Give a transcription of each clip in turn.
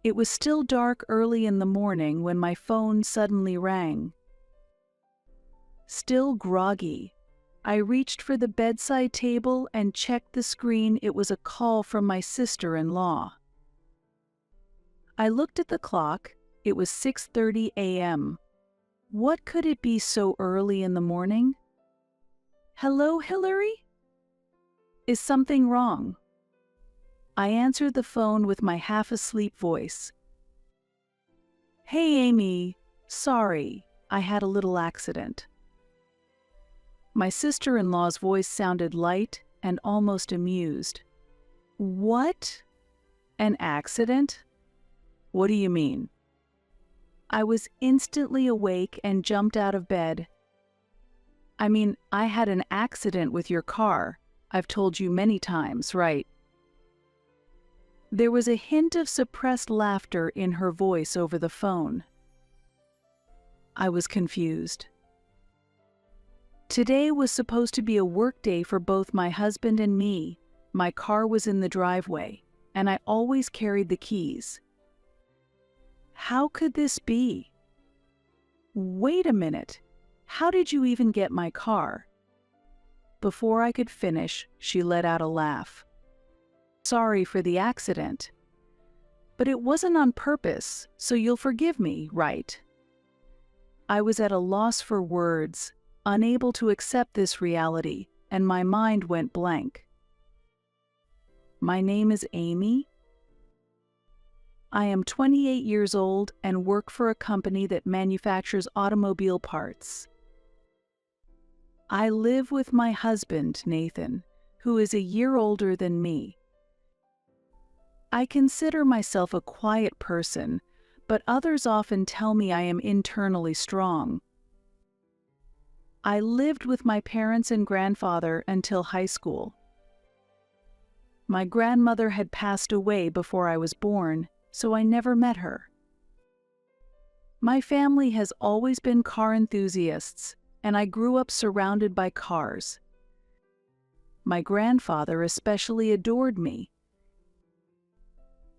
It was still dark early in the morning when my phone suddenly rang. Still groggy, I reached for the bedside table and checked the screen. It was a call from my sister-in-law. I looked at the clock. It was 6:30 a.m. What could it be so early in the morning? "Hello, Hillary? Is something wrong?" I answered the phone with my half-asleep voice. "Hey, Amy. Sorry, I had a little accident." My sister-in-law's voice sounded light and almost amused. "What? An accident? What do you mean?" I was instantly awake and jumped out of bed. "I mean, I had an accident with your car. I've told you many times, right?" There was a hint of suppressed laughter in her voice over the phone. I was confused. Today was supposed to be a work day for both my husband and me. My car was in the driveway, and I always carried the keys. How could this be? "Wait a minute. How did you even get my car?" Before I could finish, she let out a laugh. "Sorry for the accident. But it wasn't on purpose, so you'll forgive me, right?" I was at a loss for words, unable to accept this reality, and my mind went blank. My name is Amy. I am 28 years old and work for a company that manufactures automobile parts. I live with my husband, Nathan, who is a year older than me. I consider myself a quiet person, but others often tell me I am internally strong. I lived with my parents and grandfather until high school. My grandmother had passed away before I was born, so I never met her. My family has always been car enthusiasts, and I grew up surrounded by cars. My grandfather especially adored me.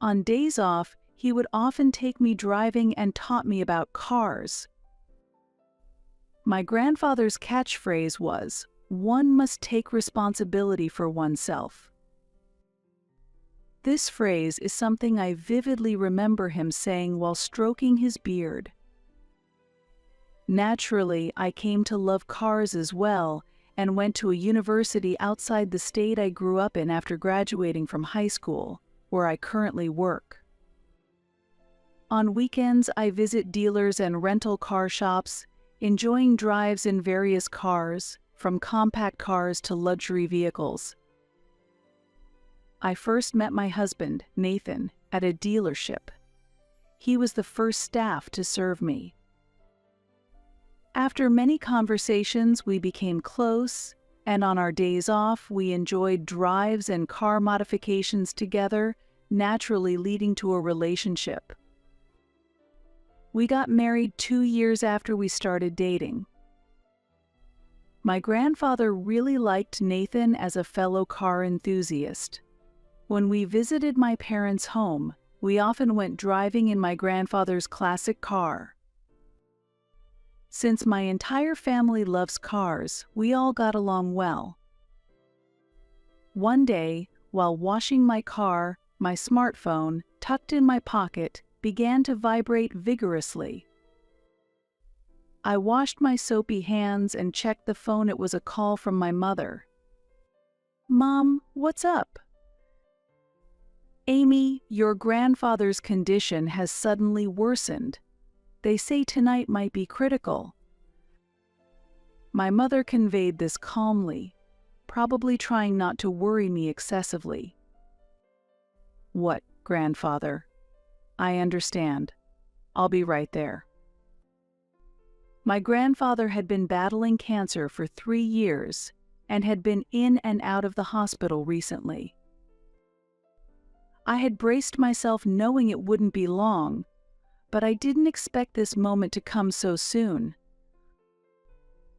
On days off, he would often take me driving and taught me about cars. My grandfather's catchphrase was, "One must take responsibility for oneself." This phrase is something I vividly remember him saying while stroking his beard. Naturally, I came to love cars as well and went to a university outside the state I grew up in after graduating from high school, where I currently work. On weekends, I visit dealers and rental car shops, enjoying drives in various cars, from compact cars to luxury vehicles. I first met my husband, Nathan, at a dealership. He was the first staff to serve me. After many conversations, we became close, and on our days off, we enjoyed drives and car modifications together, naturally leading to a relationship. We got married 2 years after we started dating. My grandfather really liked Nathan as a fellow car enthusiast. When we visited my parents' home, we often went driving in my grandfather's classic car. Since my entire family loves cars, we all got along well. One day, while washing my car, my smartphone, tucked in my pocket, began to vibrate vigorously. I washed my soapy hands and checked the phone. It was a call from my mother. "Mom, what's up?" "Amy, your grandfather's condition has suddenly worsened. They say tonight might be critical." My mother conveyed this calmly, probably trying not to worry me excessively. "What, grandfather? I understand. I'll be right there." My grandfather had been battling cancer for 3 years and had been in and out of the hospital recently. I had braced myself knowing it wouldn't be long, but I didn't expect this moment to come so soon.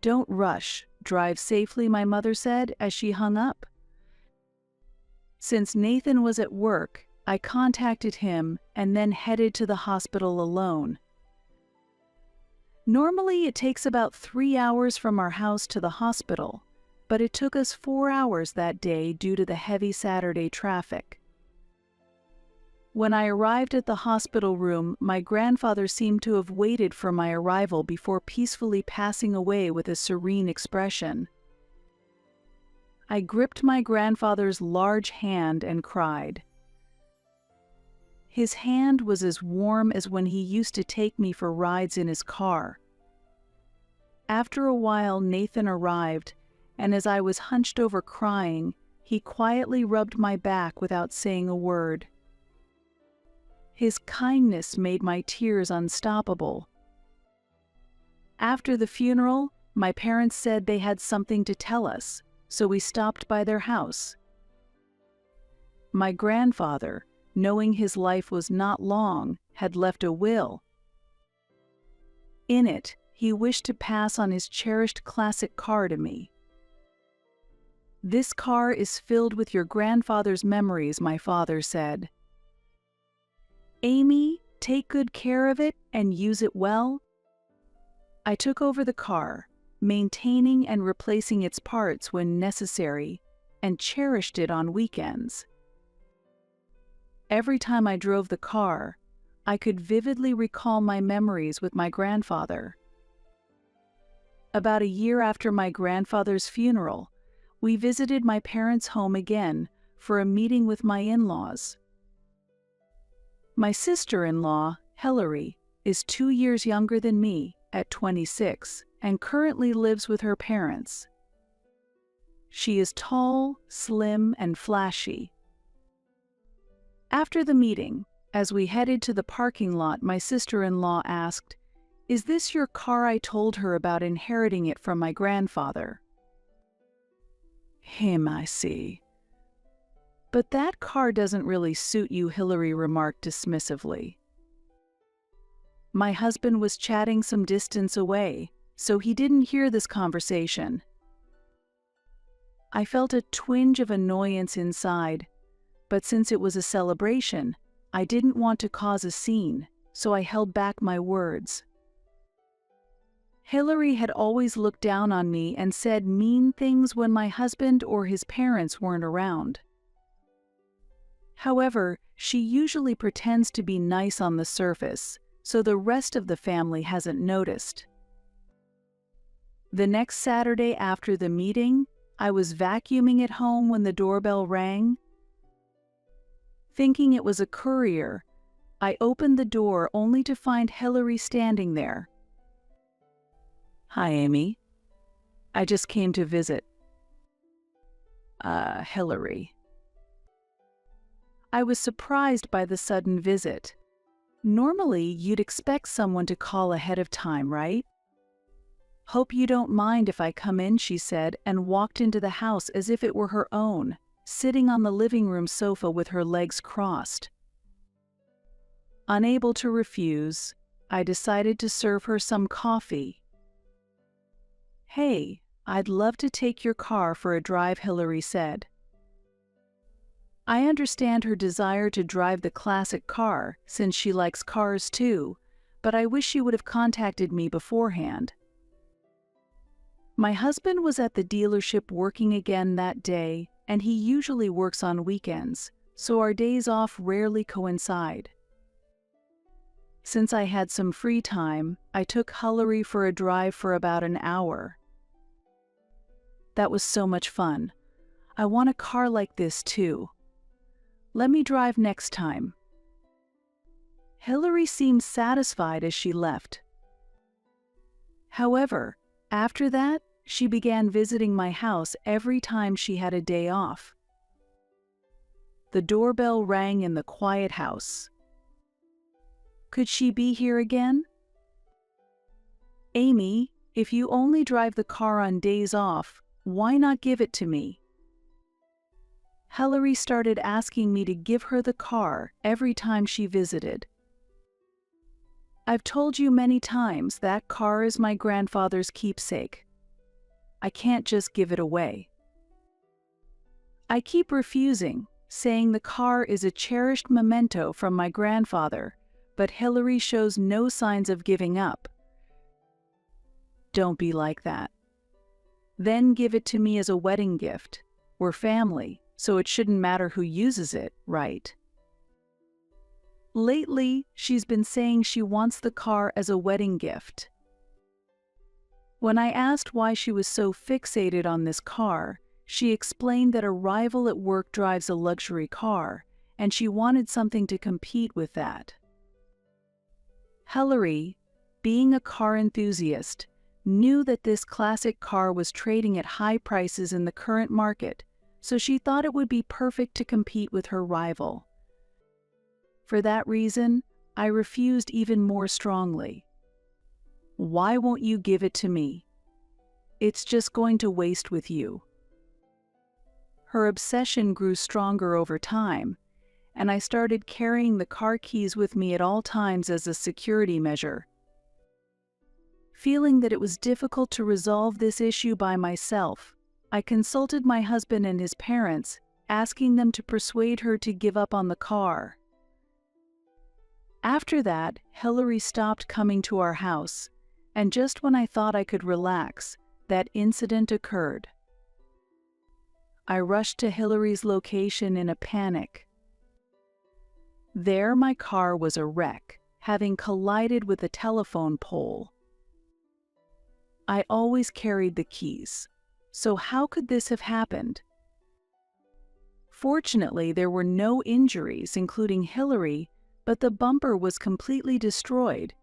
"Don't rush, drive safely," my mother said as she hung up. Since Nathan was at work, I contacted him and then headed to the hospital alone. Normally, it takes about 3 hours from our house to the hospital, but it took us 4 hours that day due to the heavy Saturday traffic. When I arrived at the hospital room, my grandfather seemed to have waited for my arrival before peacefully passing away with a serene expression. I gripped my grandfather's large hand and cried. His hand was as warm as when he used to take me for rides in his car. After a while, Nathan arrived, and as I was hunched over crying, he quietly rubbed my back without saying a word. His kindness made my tears unstoppable. After the funeral, my parents said they had something to tell us, so we stopped by their house. My grandfather, knowing his life was not long, had left a will. In it, he wished to pass on his cherished classic car to me. "This car is filled with your grandfather's memories," my father said. "Amy, take good care of it and use it well." I took over the car, maintaining and replacing its parts when necessary, and cherished it on weekends. Every time I drove the car, I could vividly recall my memories with my grandfather. About a year after my grandfather's funeral, we visited my parents' home again for a meeting with my in-laws. My sister-in-law, Hillary, is 2 years younger than me, at 26, and currently lives with her parents. She is tall, slim, and flashy. After the meeting, as we headed to the parking lot, my sister-in-law asked, "Is this your car?" I told her about inheriting it from my grandfather. "I see. But that car doesn't really suit you," Hillary remarked dismissively. My husband was chatting some distance away, so he didn't hear this conversation. I felt a twinge of annoyance inside, but since it was a celebration, I didn't want to cause a scene, so I held back my words. Hillary had always looked down on me and said mean things when my husband or his parents weren't around. However, she usually pretends to be nice on the surface, so the rest of the family hasn't noticed. The next Saturday after the meeting, I was vacuuming at home when the doorbell rang. Thinking it was a courier, I opened the door only to find Hillary standing there. "Hi, Amy. I just came to visit." Hillary." I was surprised by the sudden visit. Normally, you'd expect someone to call ahead of time, right? "Hope you don't mind if I come in," she said, and walked into the house as if it were her own, sitting on the living room sofa with her legs crossed. Unable to refuse, I decided to serve her some coffee. "Hey, I'd love to take your car for a drive," Hillary said. I understand her desire to drive the classic car since she likes cars too, but I wish she would have contacted me beforehand. My husband was at the dealership working again that day, and he usually works on weekends, so our days off rarely coincide. Since I had some free time, I took Hillary for a drive for about an hour. That was so much fun. I want a car like this too. Let me drive next time. Hillary seemed satisfied as she left. However, after that, she began visiting my house every time she had a day off. The doorbell rang in the quiet house. Could she be here again? "Amy, if you only drive the car on days off, why not give it to me?" Hillary started asking me to give her the car every time she visited. "I've told you many times that car is my grandfather's keepsake. I can't just give it away." I keep refusing, saying the car is a cherished memento from my grandfather, but Hillary shows no signs of giving up. Don't be like that. Then give it to me as a wedding gift. We're family, so it shouldn't matter who uses it, right? Lately, she's been saying she wants the car as a wedding gift. When I asked why she was so fixated on this car, she explained that a rival at work drives a luxury car, and she wanted something to compete with that. Hillary, being a car enthusiast, knew that this classic car was trading at high prices in the current market, so she thought it would be perfect to compete with her rival. For that reason, I refused even more strongly. Why won't you give it to me? It's just going to waste with you. Her obsession grew stronger over time, and I started carrying the car keys with me at all times as a security measure. Feeling that it was difficult to resolve this issue by myself, I consulted my husband and his parents, asking them to persuade her to give up on the car. After that, Hillary stopped coming to our house, and just when I thought I could relax, that incident occurred. I rushed to Hillary's location in a panic. There, my car was a wreck, having collided with a telephone pole. I always carried the keys, so how could this have happened? Fortunately, there were no injuries, including Hillary, but the bumper was completely destroyed,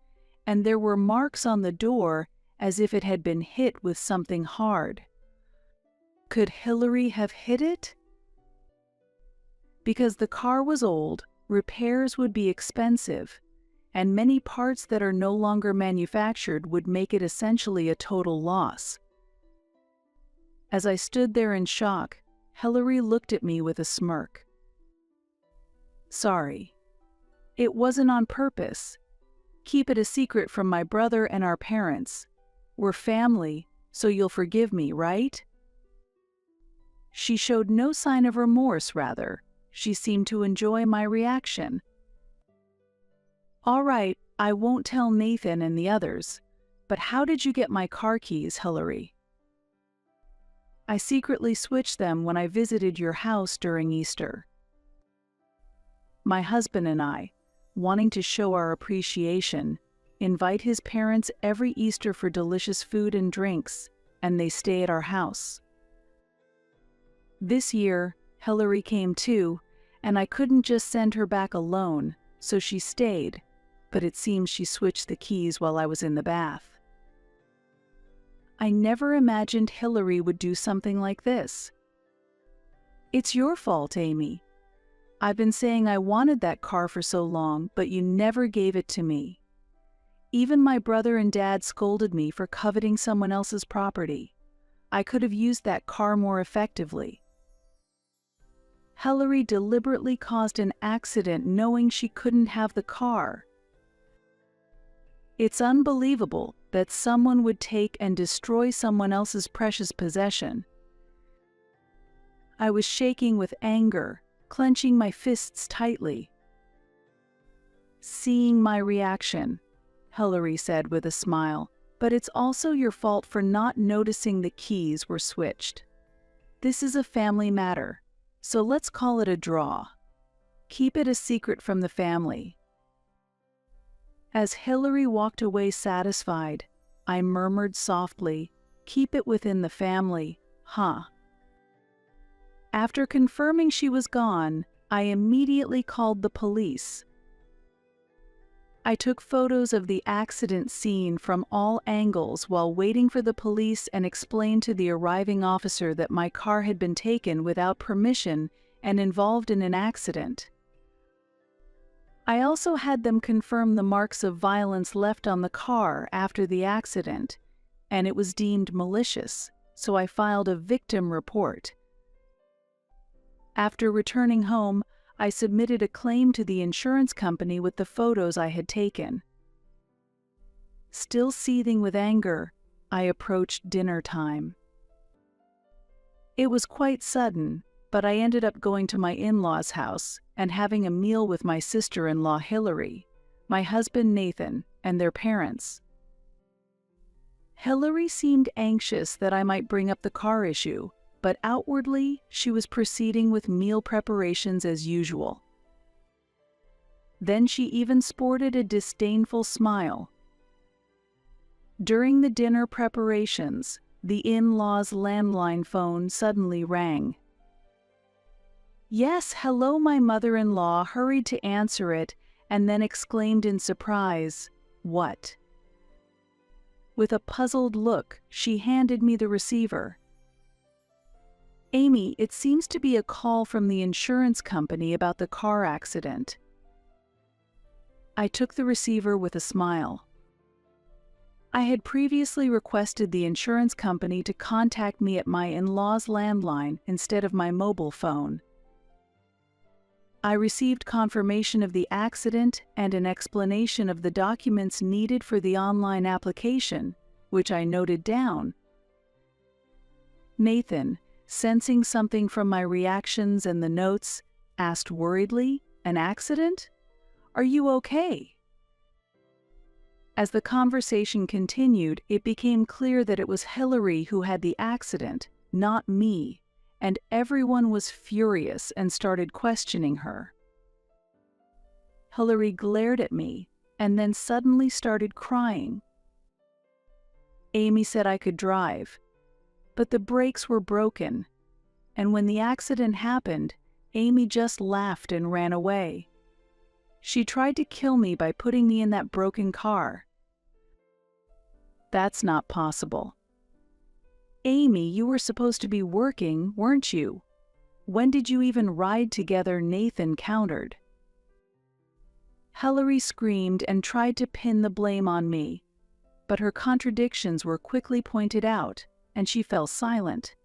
and there were marks on the door as if it had been hit with something hard. Could Hillary have hit it? Because the car was old, repairs would be expensive, and many parts that are no longer manufactured would make it essentially a total loss. As I stood there in shock, Hillary looked at me with a smirk. Sorry. It wasn't on purpose. Keep it a secret from my brother and our parents. We're family, so you'll forgive me, right? She showed no sign of remorse, rather. She seemed to enjoy my reaction. All right, I won't tell Nathan and the others, but how did you get my car keys, Hillary? I secretly switched them when I visited your house during Easter. My husband and I, wanting to show our appreciation, invite his parents every Easter for delicious food and drinks, and they stay at our house. This year, Hillary came too, and I couldn't just send her back alone, so she stayed, but it seems she switched the keys while I was in the bath. I never imagined Hillary would do something like this. It's your fault, Amy. I've been saying I wanted that car for so long, but you never gave it to me. Even my brother and dad scolded me for coveting someone else's property. I could have used that car more effectively. Hillary deliberately caused an accident knowing she couldn't have the car. It's unbelievable that someone would take and destroy someone else's precious possession. I was shaking with anger, clenching my fists tightly. Seeing my reaction, Hillary said with a smile, but it's also your fault for not noticing the keys were switched. This is a family matter, so let's call it a draw. Keep it a secret from the family. As Hillary walked away satisfied, I murmured softly, "Keep it within the family, huh?" After confirming she was gone, I immediately called the police. I took photos of the accident scene from all angles while waiting for the police and explained to the arriving officer that my car had been taken without permission and involved in an accident. I also had them confirm the marks of violence left on the car after the accident, and it was deemed malicious, so I filed a victim report. After returning home, I submitted a claim to the insurance company with the photos I had taken. Still seething with anger, I approached dinner time. It was quite sudden, but I ended up going to my in-laws' house and having a meal with my sister-in-law Hillary, my husband Nathan, and their parents. Hillary seemed anxious that I might bring up the car issue, but outwardly she was proceeding with meal preparations as usual. Then she even sported a disdainful smile. During the dinner preparations, the in-laws' landline phone suddenly rang. "Yes, hello," my mother-in-law hurried to answer it and then exclaimed in surprise, "What?" With a puzzled look, she handed me the receiver. "Amy, it seems to be a call from the insurance company about the car accident." I took the receiver with a smile. I had previously requested the insurance company to contact me at my in-laws' landline instead of my mobile phone. I received confirmation of the accident and an explanation of the documents needed for the online application, which I noted down. Nathan, sensing something from my reactions and the notes, asked worriedly, "An accident? Are you okay?" As the conversation continued, it became clear that it was Hillary who had the accident, not me, and everyone was furious and started questioning her. Hillary glared at me and then suddenly started crying. Amy said I could drive, but the brakes were broken, and when the accident happened, Amy just laughed and ran away. She tried to kill me by putting me in that broken car. That's not possible. Amy, you were supposed to be working, weren't you? When did you even ride together? Nathan countered. Hillary screamed and tried to pin the blame on me, but her contradictions were quickly pointed out, and she fell silent.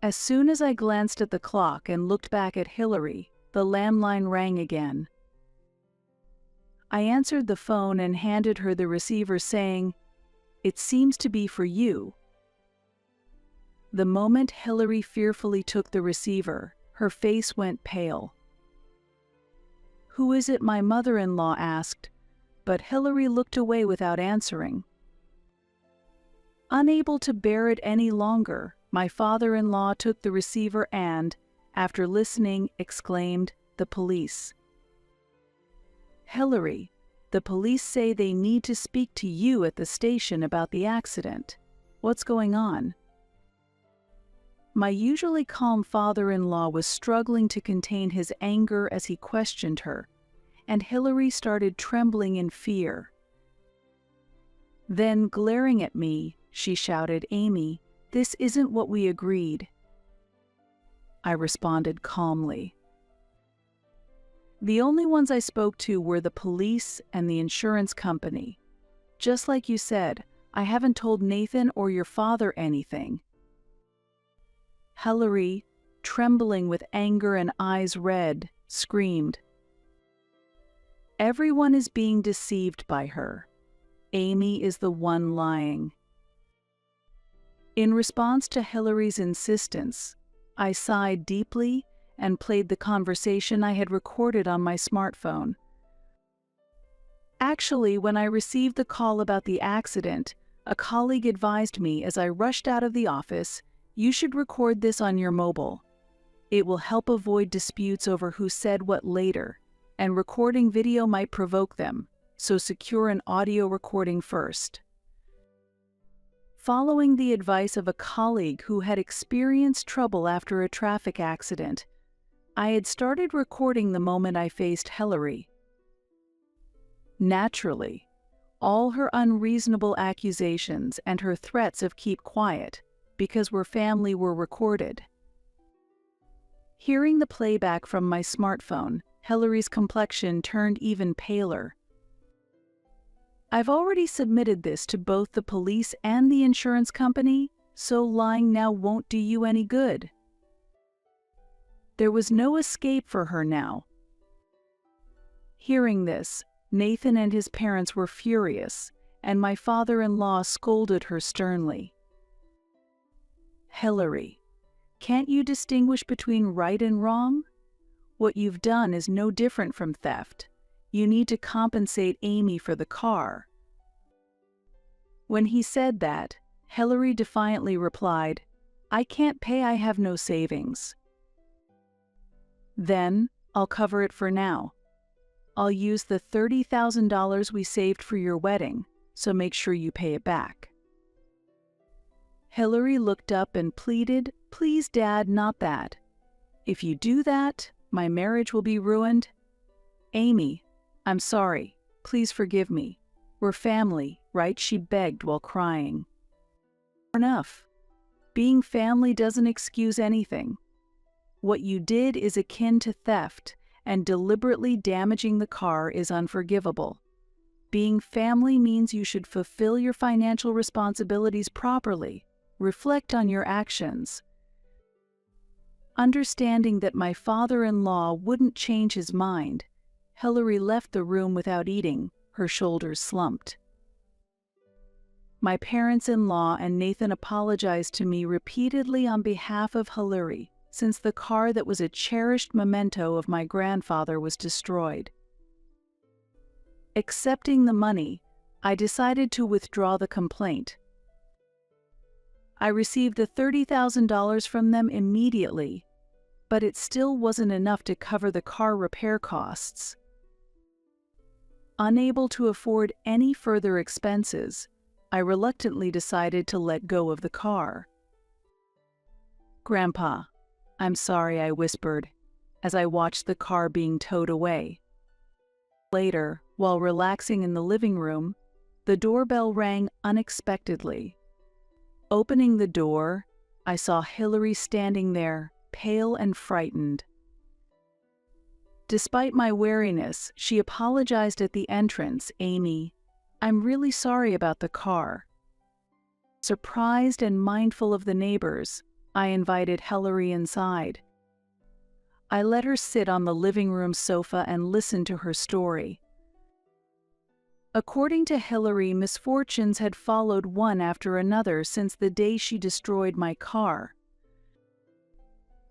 As soon as I glanced at the clock and looked back at Hillary, the landline rang again. I answered the phone and handed her the receiver saying, "It seems to be for you." The moment Hillary fearfully took the receiver, her face went pale. "Who is it?" my mother-in-law asked, but Hillary looked away without answering. Unable to bear it any longer, my father-in-law took the receiver and, after listening, exclaimed, "The police." "Hillary, the police say they need to speak to you at the station about the accident. What's going on?" My usually calm father-in-law was struggling to contain his anger as he questioned her, and Hillary started trembling in fear. Then, glaring at me, she shouted, "Amy, this isn't what we agreed." I responded calmly. "The only ones I spoke to were the police and the insurance company. Just like you said, I haven't told Nathan or your father anything." Hillary, trembling with anger and eyes red, screamed. "Everyone is being deceived by her. Amy is the one lying." In response to Hillary's insistence, I sighed deeply and played the conversation I had recorded on my smartphone. Actually, when I received the call about the accident, a colleague advised me as I rushed out of the office, "You should record this on your mobile. It will help avoid disputes over who said what later, and recording video might provoke them, so secure an audio recording first." Following the advice of a colleague who had experienced trouble after a traffic accident, I had started recording the moment I faced Hillary. Naturally, all her unreasonable accusations and her threats of keep quiet, because we're family, were recorded. Hearing the playback from my smartphone, Hillary's complexion turned even paler. "I've already submitted this to both the police and the insurance company, so lying now won't do you any good." There was no escape for her now. Hearing this, Nathan and his parents were furious, and my father-in-law scolded her sternly. "Hillary, Can't you distinguish between right and wrong? What you've done is no different from theft. You need to compensate Amy for the car." When he said that, Hillary defiantly replied, "I can't pay, I have no savings." "Then, I'll cover it for now. I'll use the $30,000 we saved for your wedding, so make sure you pay it back." Hillary looked up and pleaded, "Please, Dad, not that. If you do that, my marriage will be ruined." "Amy, I'm sorry. Please forgive me. We're family, right?" she begged while crying. "Enough. Being family doesn't excuse anything. What you did is akin to theft, and deliberately damaging the car is unforgivable. Being family means you should fulfill your financial responsibilities properly, reflect on your actions." Understanding that my father-in-law wouldn't change his mind, Hillary left the room without eating, her shoulders slumped. My parents-in-law and Nathan apologized to me repeatedly on behalf of Hillary, since the car that was a cherished memento of my grandfather was destroyed. Accepting the money, I decided to withdraw the complaint. I received the $30,000 from them immediately, but it still wasn't enough to cover the car repair costs. Unable to afford any further expenses, I reluctantly decided to let go of the car. "Grandpa, I'm sorry," I whispered, as I watched the car being towed away. Later, while relaxing in the living room, the doorbell rang unexpectedly. Opening the door, I saw Hillary standing there, pale and frightened. Despite my wariness, she apologized at the entrance. "Amy, I'm really sorry about the car." Surprised and mindful of the neighbors, I invited Hillary inside. I let her sit on the living room sofa and listen to her story. According to Hillary, misfortunes had followed one after another since the day she destroyed my car.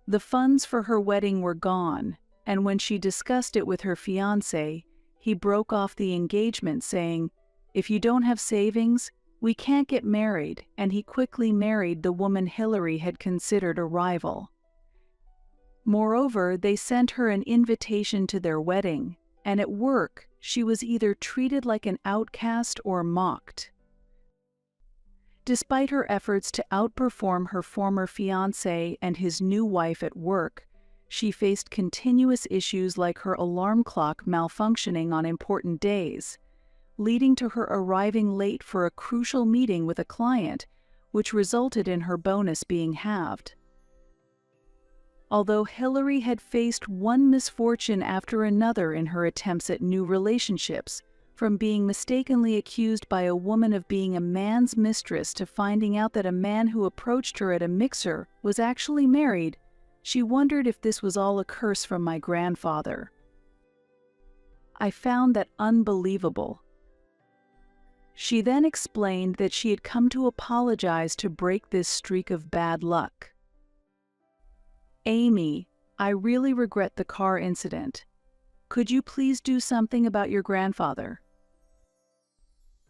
The funds for her wedding were gone, and when she discussed it with her fiancé, he broke off the engagement saying, "If you don't have savings, we can't get married," and he quickly married the woman Hillary had considered a rival. Moreover, they sent her an invitation to their wedding, and at work, she was either treated like an outcast or mocked. Despite her efforts to outperform her former fiancé and his new wife at work, she faced continuous issues like her alarm clock malfunctioning on important days, leading to her arriving late for a crucial meeting with a client, which resulted in her bonus being halved. Although Hillary had faced one misfortune after another in her attempts at new relationships, from being mistakenly accused by a woman of being a man's mistress to finding out that a man who approached her at a mixer was actually married, she wondered if this was all a curse from my grandfather. I found that unbelievable. She then explained that she had come to apologize to break this streak of bad luck. "Amy, I really regret the car incident. Could you please do something about your grandfather?"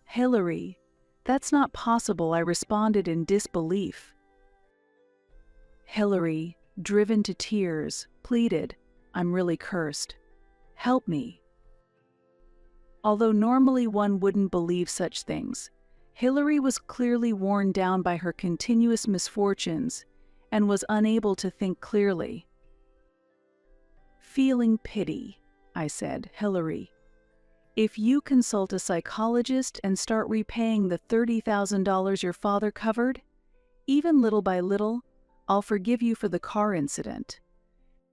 "Hillary, that's not possible," I responded in disbelief. Hillary, driven to tears, pleaded, "I'm really cursed. Help me." Although normally one wouldn't believe such things, Hillary was clearly worn down by her continuous misfortunes and was unable to think clearly. Feeling pity, I said, "Hillary, if you consult a psychologist and start repaying the $30,000 your father covered, even little by little, I'll forgive you for the car incident."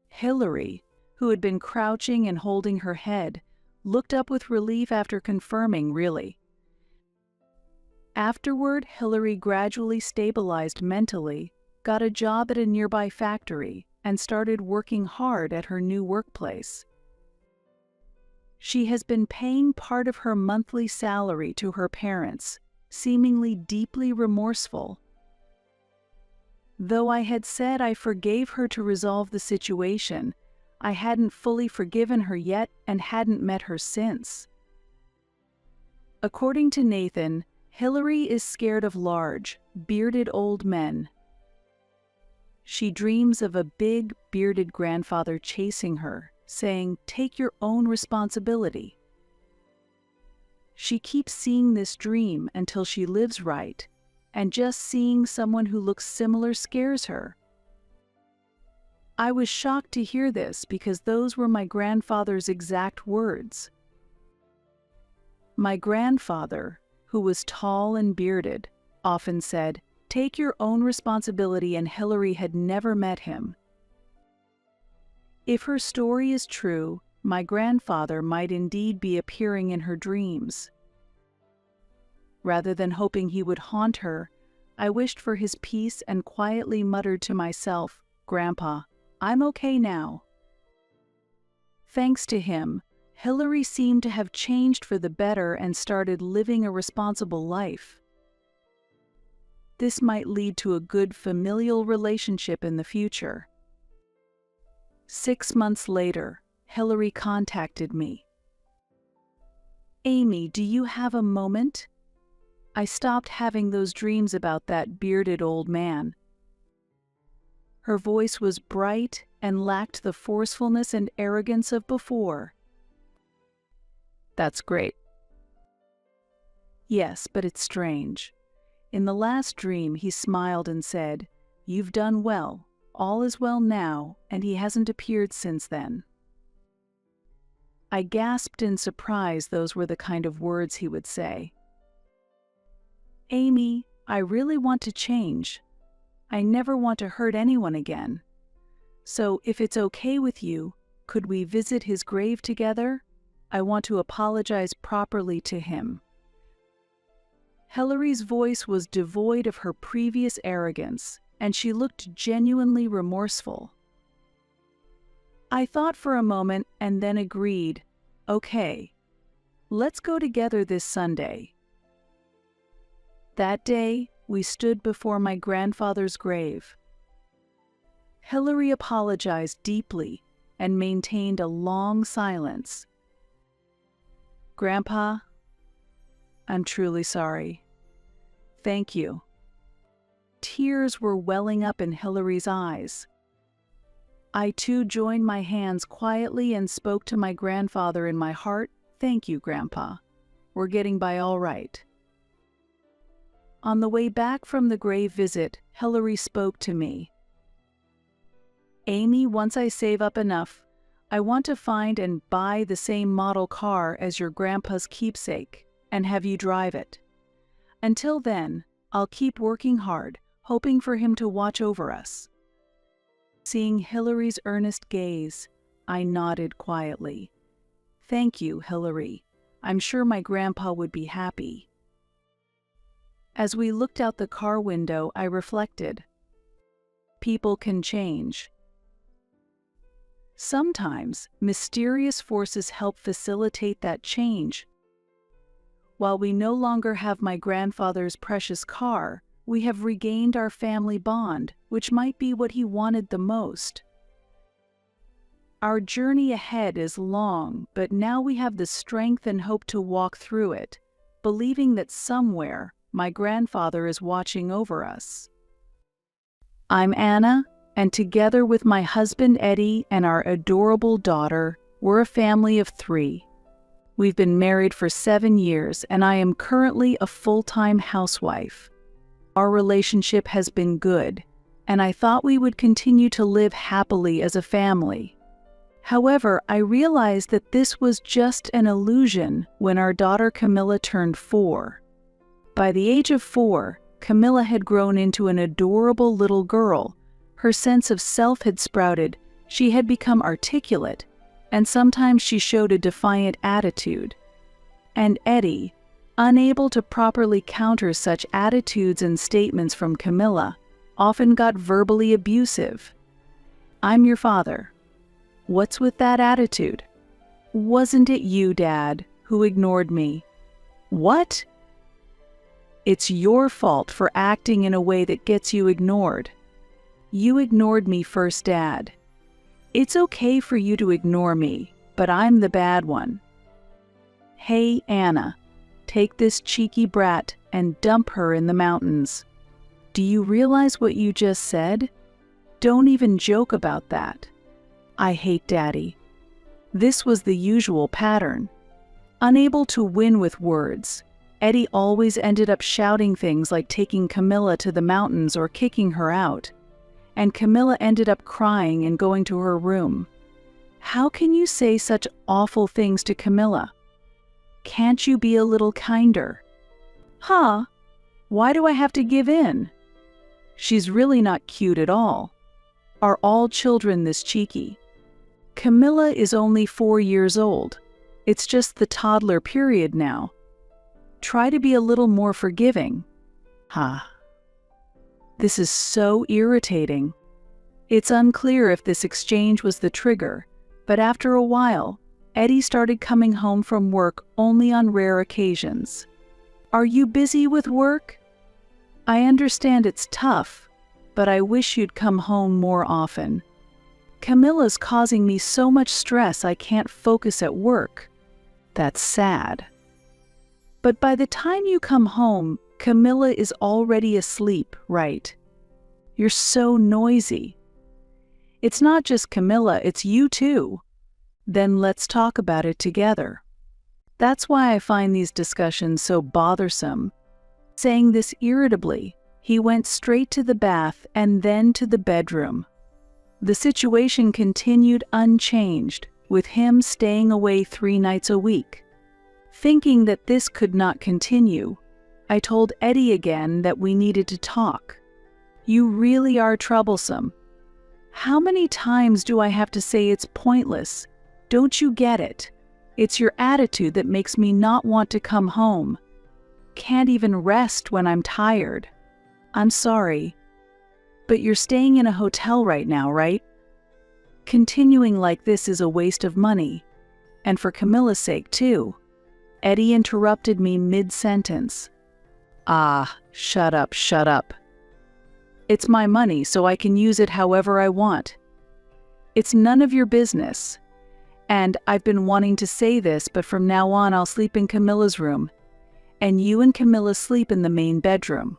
Hillary, who had been crouching and holding her head, looked up with relief after confirming, "Really?" Afterward, Hillary gradually stabilized mentally, got a job at a nearby factory, and started working hard at her new workplace. She has been paying part of her monthly salary to her parents, seemingly deeply remorseful. Though I had said I forgave her to resolve the situation, I hadn't fully forgiven her yet and hadn't met her since. According to Nathan, Hillary is scared of large, bearded old men. She dreams of a big, bearded grandfather chasing her, saying, "Take your own responsibility." She keeps seeing this dream until she lives right, and just seeing someone who looks similar scares her. I was shocked to hear this because those were my grandfather's exact words. My grandfather, who was tall and bearded, often said, "Take your own responsibility," and Hillary had never met him. If her story is true, my grandfather might indeed be appearing in her dreams. Rather than hoping he would haunt her, I wished for his peace and quietly muttered to myself, "Grandpa, I'm okay now." Thanks to him, Hillary seemed to have changed for the better and started living a responsible life. This might lead to a good familial relationship in the future. 6 months later, Hillary contacted me. "Amy, do you have a moment? I stopped having those dreams about that bearded old man." Her voice was bright and lacked the forcefulness and arrogance of before. "That's great." "Yes, but it's strange. In the last dream he smiled and said, 'You've done well, all is well now,' and he hasn't appeared since then." I gasped in surprise. Those were the kind of words he would say. "Amy, I really want to change. I never want to hurt anyone again. So if it's okay with you, could we visit his grave together? I want to apologize properly to him." Hillary's voice was devoid of her previous arrogance, and she looked genuinely remorseful. I thought for a moment and then agreed, "Okay, let's go together this Sunday." That day, we stood before my grandfather's grave. Hillary apologized deeply and maintained a long silence. "Grandpa, I'm truly sorry. Thank you." Tears were welling up in Hillary's eyes. I too joined my hands quietly and spoke to my grandfather in my heart, "Thank you, Grandpa. We're getting by all right." On the way back from the grave visit, Hillary spoke to me. "Amy, once I save up enough, I want to find and buy the same model car as your grandpa's keepsake and have you drive it. Until then, I'll keep working hard, hoping for him to watch over us." Seeing Hillary's earnest gaze, I nodded quietly. "Thank you, Hillary. I'm sure my grandpa would be happy." As we looked out the car window, I reflected. People can change. Sometimes, mysterious forces help facilitate that change. While we no longer have my grandfather's precious car, we have regained our family bond, which might be what he wanted the most. Our journey ahead is long, but now we have the strength and hope to walk through it, believing that somewhere, my grandfather is watching over us. I'm Anna, and together with my husband Eddie and our adorable daughter, we're a family of 3. We've been married for 7 years, and I am currently a full-time housewife. Our relationship has been good, and I thought we would continue to live happily as a family. However, I realized that this was just an illusion when our daughter Camilla turned 4. By the age of 4, Camilla had grown into an adorable little girl. Her sense of self had sprouted, she had become articulate, and sometimes she showed a defiant attitude. And Eddie, unable to properly counter such attitudes and statements from Camilla, often got verbally abusive. "I'm your father. What's with that attitude? Wasn't it you, Dad, who ignored me? What? It's your fault for acting in a way that gets you ignored. You ignored me first, Dad. It's okay for you to ignore me, but I'm the bad one. Hey, Anna, take this cheeky brat and dump her in the mountains. Do you realize what you just said? Don't even joke about that. I hate Daddy. This was the usual pattern. Unable to win with words, Eddie always ended up shouting things like taking Camilla to the mountains or kicking her out, and Camilla ended up crying and going to her room. How can you say such awful things to Camilla? Can't you be a little kinder? Huh? Why do I have to give in? She's really not cute at all. Are all children this cheeky? Camilla is only 4 years old. It's just the toddler period now. Try to be a little more forgiving. Huh. This is so irritating. It's unclear if this exchange was the trigger, but after a while, Eddie started coming home from work only on rare occasions. Are you busy with work? I understand it's tough, but I wish you'd come home more often. Camilla's causing me so much stress I can't focus at work. That's sad. But by the time you come home, Camilla is already asleep, right? You're so noisy. It's not just Camilla, it's you too. Then let's talk about it together. That's why I find these discussions so bothersome. Saying this irritably, he went straight to the bath and then to the bedroom. The situation continued unchanged, with him staying away 3 nights a week. Thinking that this could not continue, I told Eddie again that we needed to talk. You really are troublesome. How many times do I have to say it's pointless? Don't you get it? It's your attitude that makes me not want to come home. Can't even rest when I'm tired. I'm sorry, but you're staying in a hotel right now, right? Continuing like this is a waste of money, and for Camilla's sake too. Eddie interrupted me mid-sentence. Shut up, shut up. It's my money, so I can use it however I want. It's none of your business. And I've been wanting to say this, but from now on I'll sleep in Camilla's room, and you and Camilla sleep in the main bedroom.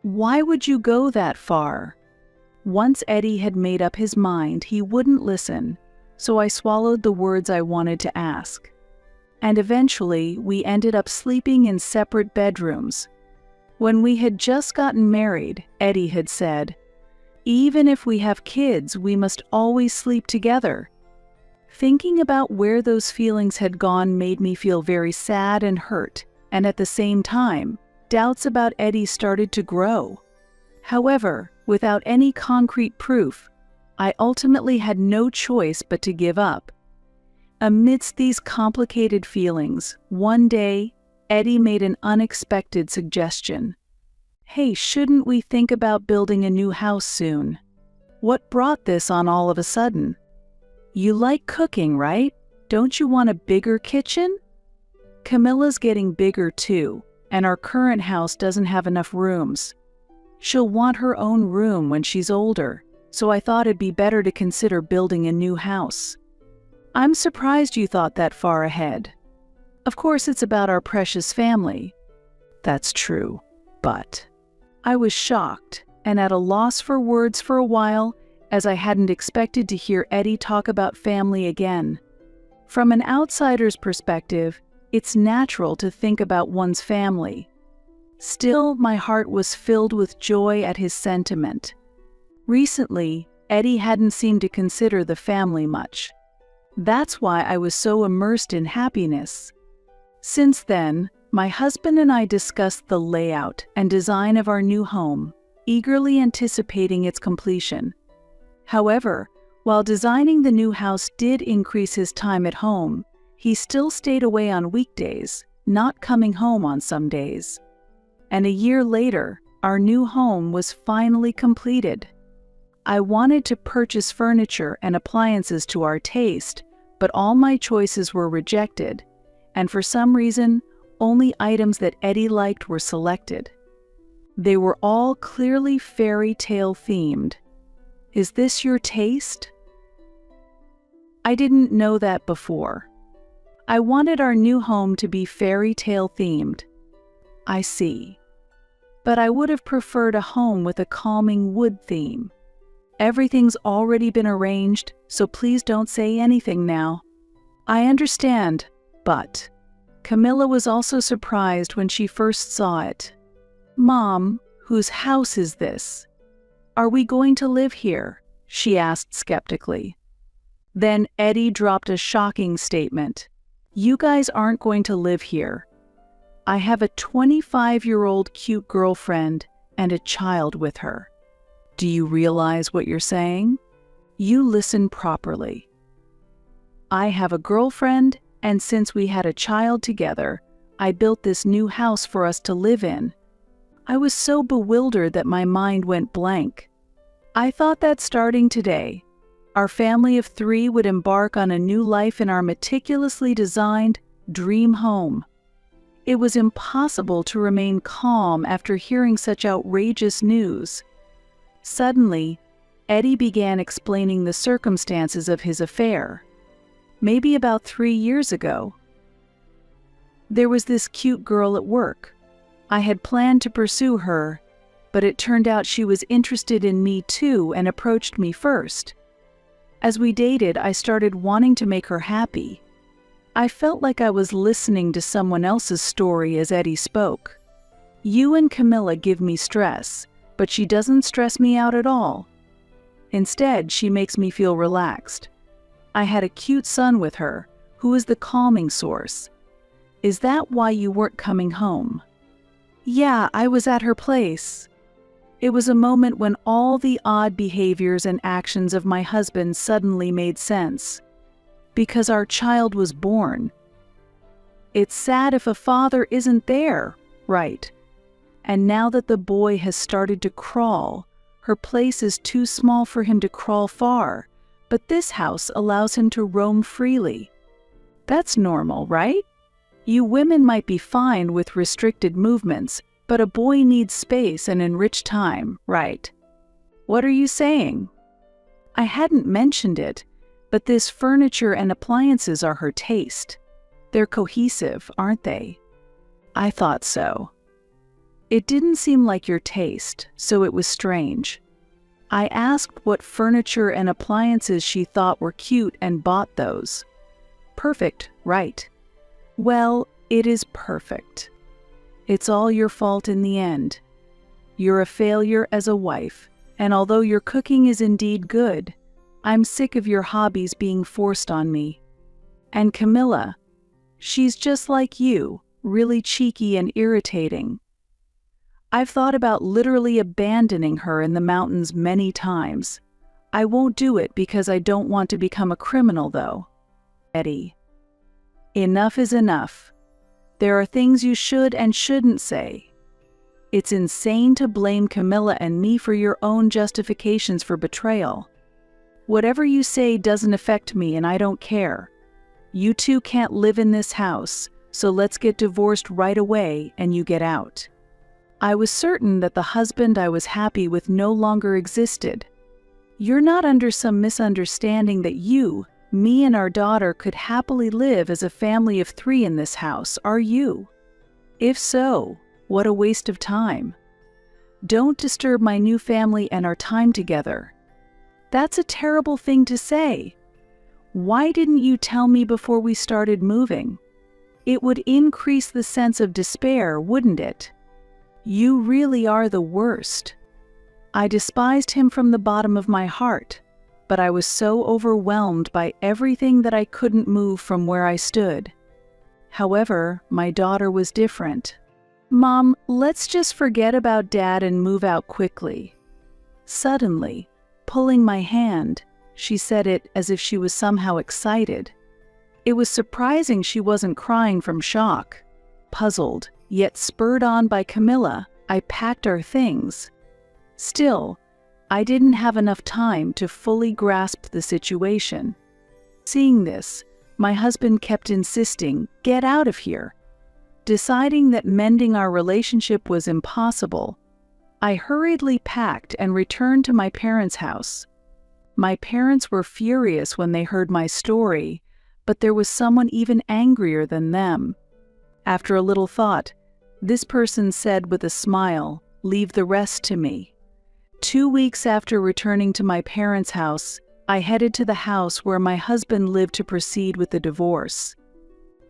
Why would you go that far? Once Eddie had made up his mind, he wouldn't listen, so I swallowed the words I wanted to ask. And eventually, we ended up sleeping in separate bedrooms. When we had just gotten married, Eddie had said, "Even if we have kids, we must always sleep together." Thinking about where those feelings had gone made me feel very sad and hurt, and at the same time, doubts about Eddie started to grow. However, without any concrete proof, I ultimately had no choice but to give up. Amidst these complicated feelings, one day, Eddie made an unexpected suggestion. Hey, shouldn't we think about building a new house soon? What brought this on all of a sudden? You like cooking, right? Don't you want a bigger kitchen? Camilla's getting bigger too, and our current house doesn't have enough rooms. She'll want her own room when she's older, so I thought it'd be better to consider building a new house. I'm surprised you thought that far ahead. Of course, it's about our precious family. That's true, but I was shocked and at a loss for words for a while, as I hadn't expected to hear Eddie talk about family again. From an outsider's perspective, it's natural to think about one's family. Still, my heart was filled with joy at his sentiment. Recently, Eddie hadn't seemed to consider the family much. That's why I was so immersed in happiness. Since then, my husband and I discussed the layout and design of our new home, eagerly anticipating its completion. However, while designing the new house did increase his time at home, he still stayed away on weekdays, not coming home on some days. And a year later, our new home was finally completed. I wanted to purchase furniture and appliances to our taste, but all my choices were rejected, and for some reason, only items that Eddie liked were selected. They were all clearly fairy tale themed. Is this your taste? I didn't know that before. I wanted our new home to be fairy tale themed. I see. But I would have preferred a home with a calming wood theme. Everything's already been arranged, so please don't say anything now. I understand, but Camilla was also surprised when she first saw it. Mom, whose house is this? Are we going to live here? She asked skeptically. Then Eddie dropped a shocking statement. You guys aren't going to live here. I have a 25-year-old cute girlfriend and a child with her. Do you realize what you're saying? You listen properly. I have a girlfriend, and since we had a child together, I built this new house for us to live in. I was so bewildered that my mind went blank. I thought that starting today, our family of 3 would embark on a new life in our meticulously designed dream home. It was impossible to remain calm after hearing such outrageous news. Suddenly, Eddie began explaining the circumstances of his affair. Maybe about 3 years ago, there was this cute girl at work. I had planned to pursue her, but it turned out she was interested in me too and approached me first. As we dated, I started wanting to make her happy. I felt like I was listening to someone else's story as Eddie spoke. You and Camilla give me stress, but she doesn't stress me out at all. Instead, she makes me feel relaxed. I had a cute son with her, who is the calming source. Is that why you weren't coming home? Yeah, I was at her place. It was a moment when all the odd behaviors and actions of my husband suddenly made sense. Because our child was born. It's sad if a father isn't there, right? And now that the boy has started to crawl, her place is too small for him to crawl far, but this house allows him to roam freely. That's normal, right? You women might be fine with restricted movements, but a boy needs space and enriched time, right? What are you saying? I hadn't mentioned it, but this furniture and appliances are her taste. They're cohesive, aren't they? I thought so. It didn't seem like your taste, so it was strange. I asked what furniture and appliances she thought were cute and bought those. Perfect, right? Well, it is perfect. It's all your fault in the end. You're a failure as a wife, and although your cooking is indeed good, I'm sick of your hobbies being forced on me. And Camilla, she's just like you, really cheeky and irritating. I've thought about literally abandoning her in the mountains many times. I won't do it because I don't want to become a criminal, though. Eddie. Enough is enough. There are things you should and shouldn't say. It's insane to blame Camilla and me for your own justifications for betrayal. Whatever you say doesn't affect me and I don't care. You two can't live in this house, so let's get divorced right away and you get out. I was certain that the husband I was happy with no longer existed. You're not under some misunderstanding that you, me and our daughter could happily live as a family of 3 in this house, are you? If so, what a waste of time. Don't disturb my new family and our time together. That's a terrible thing to say. Why didn't you tell me before we started moving? It would increase the sense of despair, wouldn't it? You really are the worst. I despised him from the bottom of my heart, but I was so overwhelmed by everything that I couldn't move from where I stood. However, my daughter was different. Mom, let's just forget about Dad and move out quickly. Suddenly, pulling my hand, she said it as if she was somehow excited. It was surprising she wasn't crying from shock. Puzzled, yet spurred on by Camilla, I packed our things. Still, I didn't have enough time to fully grasp the situation. Seeing this, my husband kept insisting, "Get out of here." Deciding that mending our relationship was impossible, I hurriedly packed and returned to my parents' house. My parents were furious when they heard my story, but there was someone even angrier than them. After a little thought, this person said with a smile, "Leave the rest to me." 2 weeks after returning to my parents' house, I headed to the house where my husband lived to proceed with the divorce.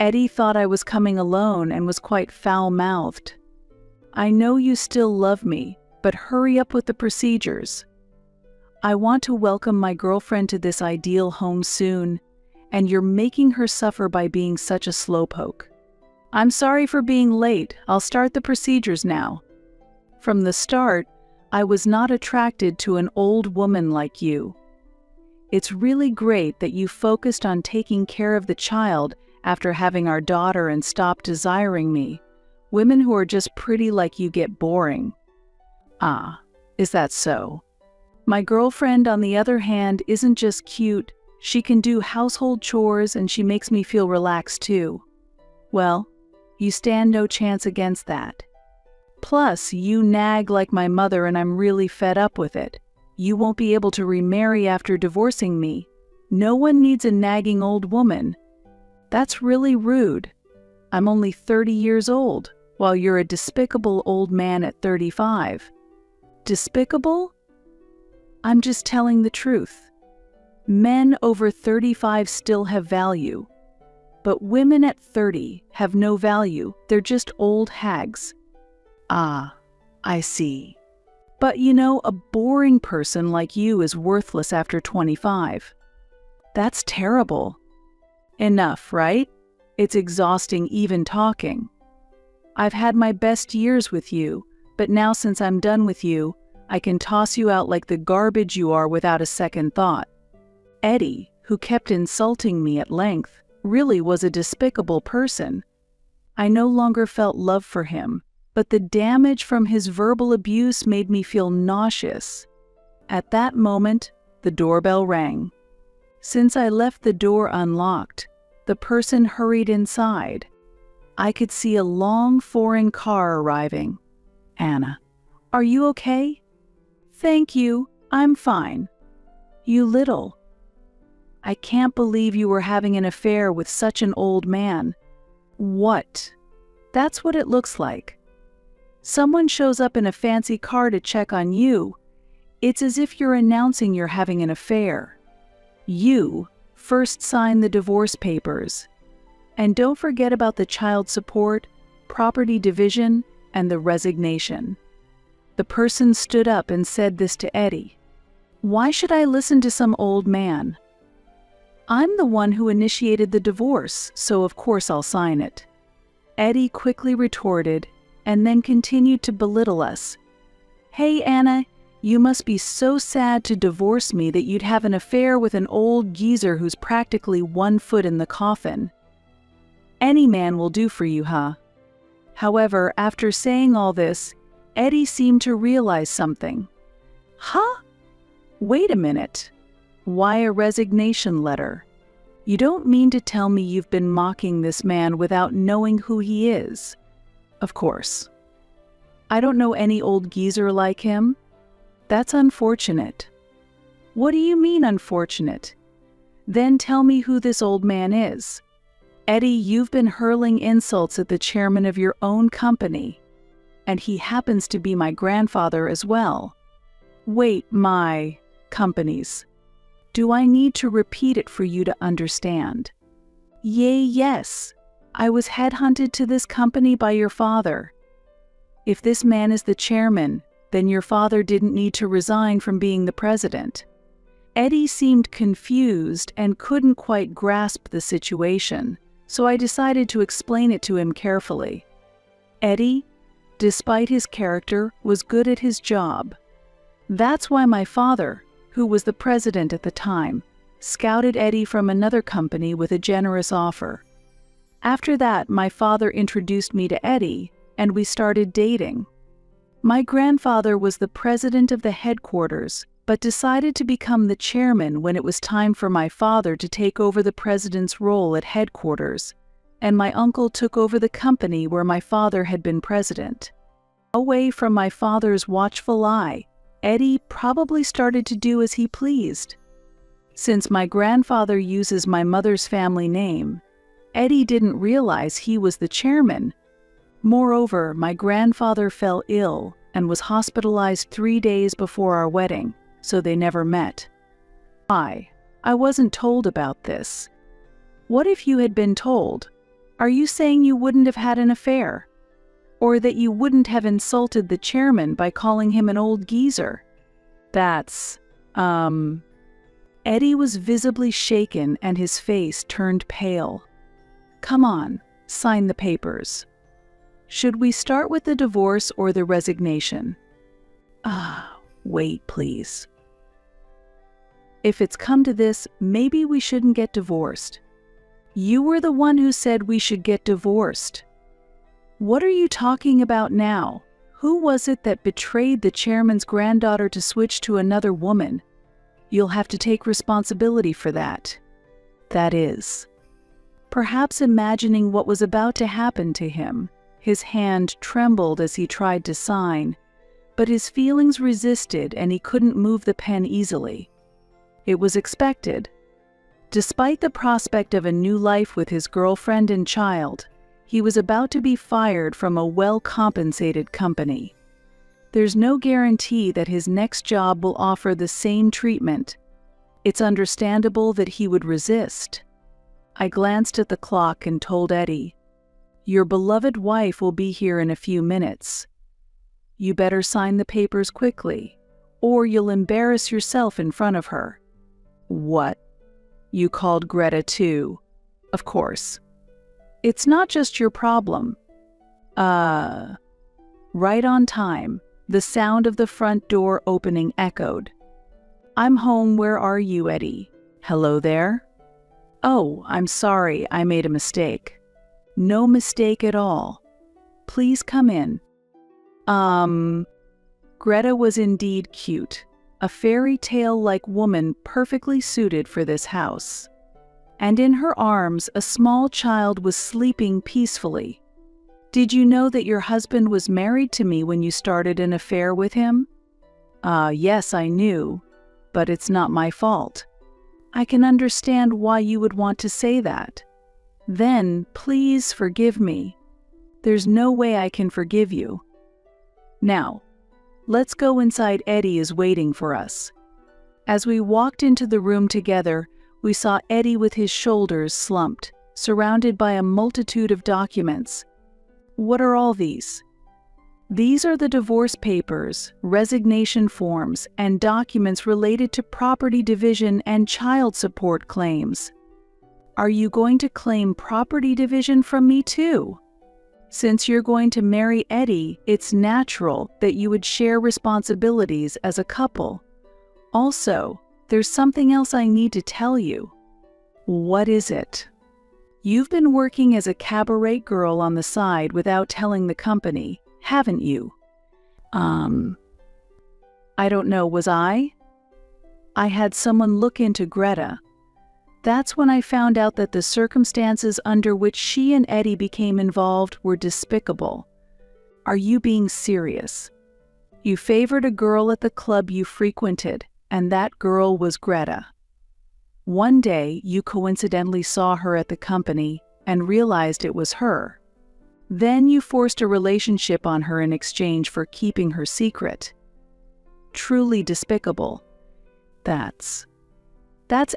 Eddie thought I was coming alone and was quite foul-mouthed. "I know you still love me, but hurry up with the procedures. I want to welcome my girlfriend to this ideal home soon, and you're making her suffer by being such a slowpoke. I'm sorry for being late. I'll start the procedures now. From the start, I was not attracted to an old woman like you. It's really great that you focused on taking care of the child after having our daughter and stopped desiring me. Women who are just pretty like you get boring." "Ah, is that so? My girlfriend, on the other hand, isn't just cute, she can do household chores and she makes me feel relaxed too." "Well, you stand no chance against that. Plus, you nag like my mother and I'm really fed up with it. You won't be able to remarry after divorcing me. No one needs a nagging old woman. That's really rude. I'm only 30 years old, while you're a despicable old man at 35. Despicable? I'm just telling the truth. Men over 35 still have value, but women at 30 have no value. They're just old hags." "Ah, I see. But you know, a boring person like you is worthless after 25. That's terrible. Enough, right? It's exhausting even talking. I've had my best years with you, but now since I'm done with you, I can toss you out like the garbage you are without a second thought." Eddie, who kept insulting me at length, really was a despicable person. I no longer felt love for him, but the damage from his verbal abuse made me feel nauseous. At that moment, the doorbell rang. Since I left the door unlocked, the person hurried inside. I could see a long foreign car arriving. "Anna, are you okay?" "Thank you, I'm fine." "You little. I can't believe you were having an affair with such an old man." "What? That's what it looks like. Someone shows up in a fancy car to check on you. It's as if you're announcing you're having an affair. You first sign the divorce papers. And don't forget about the child support, property division, and the resignation." The person stood up and said this to Eddie. "Why should I listen to some old man? I'm the one who initiated the divorce, so of course I'll sign it." Eddie quickly retorted, and then continued to belittle us. "Hey Anna, you must be so sad to divorce me that you'd have an affair with an old geezer who's practically 1 foot in the coffin. Any man will do for you, huh?" However, after saying all this, Eddie seemed to realize something. "Huh? Wait a minute. Why a resignation letter? You don't mean to tell me you've been mocking this man without knowing who he is?" "Of course. I don't know any old geezer like him." "That's unfortunate." "What do you mean unfortunate? Then tell me who this old man is." "Eddie, you've been hurling insults at the chairman of your own company, and he happens to be my grandfather as well." "Wait, my companies. Do I need to repeat it for you to understand?" Yes. I was headhunted to this company by your father. If this man is the chairman, then your father didn't need to resign from being the president." Eddie seemed confused and couldn't quite grasp the situation, so I decided to explain it to him carefully. Eddie, despite his character, was good at his job. That's why my father, who was the president at the time, scouted Eddie from another company with a generous offer. After that, my father introduced me to Eddie, and we started dating. My grandfather was the president of the headquarters, but decided to become the chairman when it was time for my father to take over the president's role at headquarters, and my uncle took over the company where my father had been president. Away from my father's watchful eye, Eddie probably started to do as he pleased. Since my grandfather uses my mother's family name, Eddie didn't realize he was the chairman. Moreover, my grandfather fell ill and was hospitalized 3 days before our wedding, so they never met. I wasn't told about this. What if you had been told? Are you saying you wouldn't have had an affair? Or that you wouldn't have insulted the chairman by calling him an old geezer? That's, Eddie was visibly shaken and his face turned pale. Come on, sign the papers. Should we start with the divorce or the resignation? Wait, please. If it's come to this, maybe we shouldn't get divorced. You were the one who said we should get divorced. What are you talking about now? Who was it that betrayed the chairman's granddaughter to switch to another woman? You'll have to take responsibility for that. That is. Perhaps imagining what was about to happen to him, his hand trembled as he tried to sign, but his feelings resisted and he couldn't move the pen easily. It was expected. Despite the prospect of a new life with his girlfriend and child, he was about to be fired from a well-compensated company. There's no guarantee that his next job will offer the same treatment. It's understandable that he would resist. I glanced at the clock and told Eddie, "Your beloved wife will be here in a few minutes. You better sign the papers quickly, or you'll embarrass yourself in front of her." What? You called Greta too? Of course. It's not just your problem. Right on time, the sound of the front door opening echoed. "I'm home, where are you, Eddie? Hello there?" "Oh, I'm sorry, I made a mistake." "No mistake at all. Please come in." Greta was indeed cute, a fairy tale-like woman perfectly suited for this house. And in her arms, a small child was sleeping peacefully. "Did you know that your husband was married to me when you started an affair with him?" Yes, I knew, but it's not my fault." "I can understand why you would want to say that." "Then, please forgive me." "There's no way I can forgive you." "Now, let's go inside. Eddie is waiting for us." As we walked into the room together, we saw Eddie with his shoulders slumped, surrounded by a multitude of documents. "What are all these?" "These are the divorce papers, resignation forms, and documents related to property division and child support claims." "Are you going to claim property division from me too?" "Since you're going to marry Eddie, it's natural that you would share responsibilities as a couple. Also, there's something else I need to tell you." "What is it?" "You've been working as a cabaret girl on the side without telling the company, haven't you?" I don't know, was I? I had someone look into Greta. That's when I found out that the circumstances under which she and Eddie became involved were despicable." "Are you being serious?" "You favored a girl at the club you frequented, and that girl was Greta. One day, you coincidentally saw her at the company and realized it was her. Then you forced a relationship on her in exchange for keeping her secret. Truly despicable. That's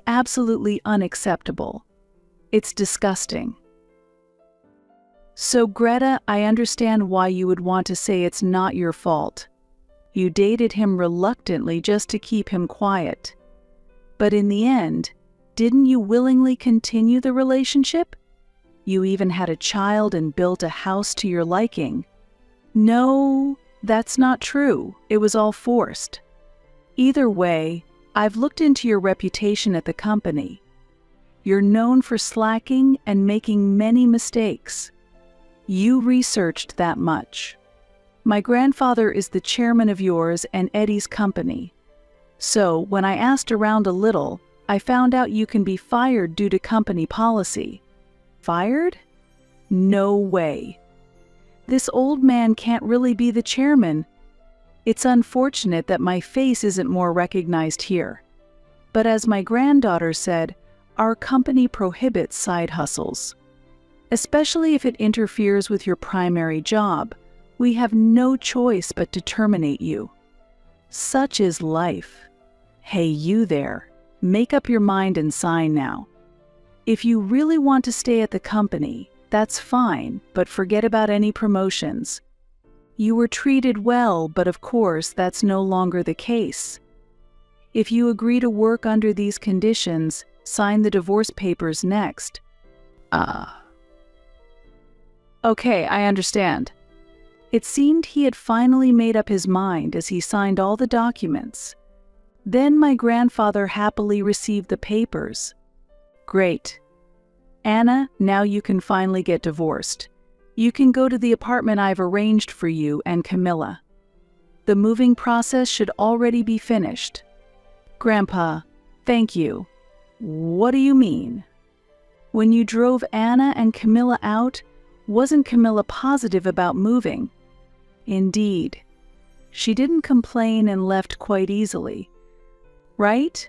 absolutely unacceptable. It's disgusting." "So Greta, I understand why you would want to say it's not your fault. You dated him reluctantly just to keep him quiet. But in the end, didn't you willingly continue the relationship? You even had a child and built a house to your liking." "No, that's not true. It was all forced. Either way, I've looked into your reputation at the company. You're known for slacking and making many mistakes. You researched that much. My grandfather is the chairman of yours and Eddie's company. So when I asked around a little, I found out you can be fired due to company policy." "Fired? No way. This old man can't really be the chairman. It's unfortunate that my face isn't more recognized here." But as my granddaughter said, our company prohibits side hustles. Especially if it interferes with your primary job, we have no choice but to terminate you. Such is life. Hey, you there, make up your mind and sign now. If you really want to stay at the company, that's fine, but forget about any promotions. You were treated well, but of course that's no longer the case. If you agree to work under these conditions, sign the divorce papers next. Okay, I understand. It seemed he had finally made up his mind as he signed all the documents. Then my grandfather happily received the papers. Great. Anna, now you can finally get divorced. You can go to the apartment I've arranged for you and Camilla. The moving process should already be finished. Grandpa, thank you. What do you mean? When you drove Anna and Camilla out, wasn't Camilla positive about moving? Indeed. She didn't complain and left quite easily. Right?